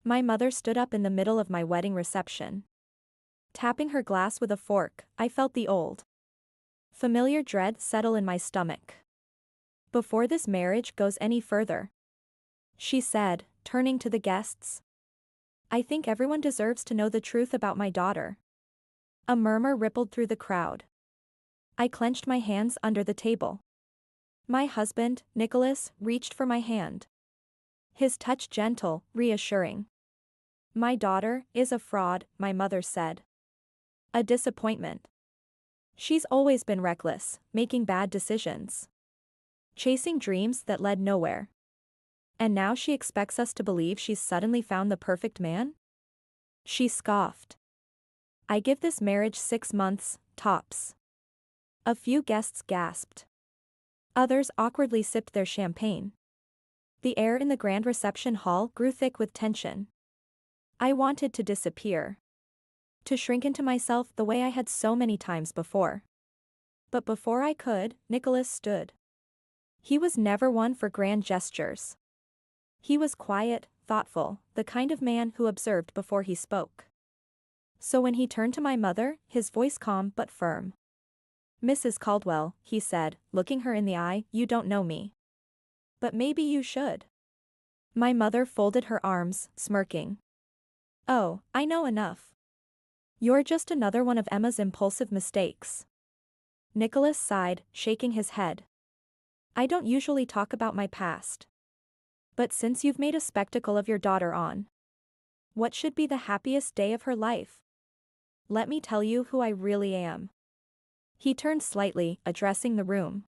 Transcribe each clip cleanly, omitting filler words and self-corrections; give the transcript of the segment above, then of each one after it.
My mother stood up in the middle of my wedding reception. Tapping her glass with a fork, I felt the old, familiar dread settle in my stomach. Before this marriage goes any further, she said, turning to the guests, I think everyone deserves to know the truth about my daughter. A murmur rippled through the crowd. I clenched my hands under the table. My husband, Nicholas, reached for my hand. His touch gentle, reassuring. My daughter is a fraud, my mother said. A disappointment. She's always been reckless, making bad decisions, chasing dreams that led nowhere. And now she expects us to believe she's suddenly found the perfect man? She scoffed. I give this marriage 6 months, tops. A few guests gasped. Others awkwardly sipped their champagne. The air in the grand reception hall grew thick with tension. I wanted to disappear. To shrink into myself the way I had so many times before. But before I could, Nicholas stood. He was never one for grand gestures. He was quiet, thoughtful, the kind of man who observed before he spoke. So when he turned to my mother, his voice calm but firm. Mrs. Caldwell, he said, looking her in the eye, you don't know me. But maybe you should. My mother folded her arms, smirking. Oh, I know enough. You're just another one of Emma's impulsive mistakes. Nicholas sighed, shaking his head. I don't usually talk about my past. But since you've made a spectacle of your daughter on what should be the happiest day of her life, let me tell you who I really am. He turned slightly, addressing the room.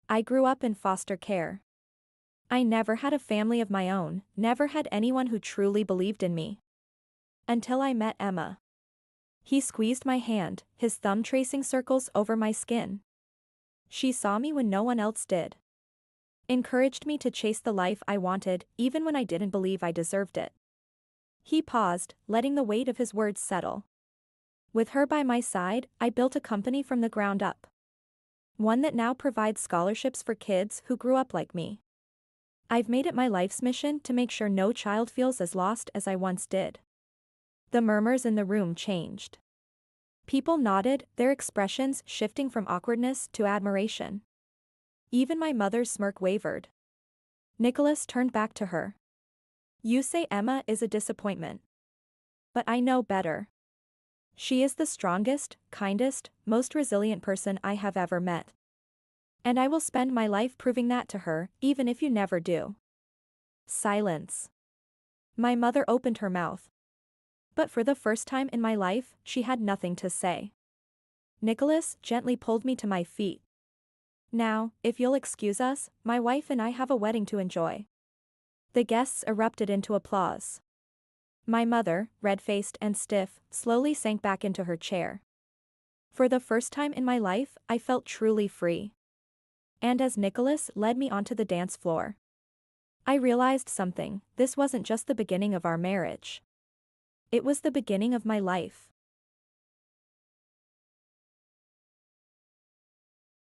I grew up in foster care. I never had a family of my own, never had anyone who truly believed in me. Until I met Emma. He squeezed my hand, his thumb tracing circles over my skin. She saw me when no one else did. Encouraged me to chase the life I wanted, even when I didn't believe I deserved it. He paused, letting the weight of his words settle. With her by my side, I built a company from the ground up. One that now provides scholarships for kids who grew up like me. I've made it my life's mission to make sure no child feels as lost as I once did. The murmurs in the room changed. People nodded, their expressions shifting from awkwardness to admiration. Even my mother's smirk wavered. Nicholas turned back to her. You say Emma is a disappointment. But I know better. She is the strongest, kindest, most resilient person I have ever met. And I will spend my life proving that to her, even if you never do. Silence. My mother opened her mouth. But for the first time in my life, she had nothing to say. Nicholas gently pulled me to my feet. Now, if you'll excuse us, my wife and I have a wedding to enjoy. The guests erupted into applause. My mother, red-faced and stiff, slowly sank back into her chair. For the first time in my life, I felt truly free. And as Nicholas led me onto the dance floor, I realized something. This wasn't just the beginning of our marriage. It was the beginning of my life.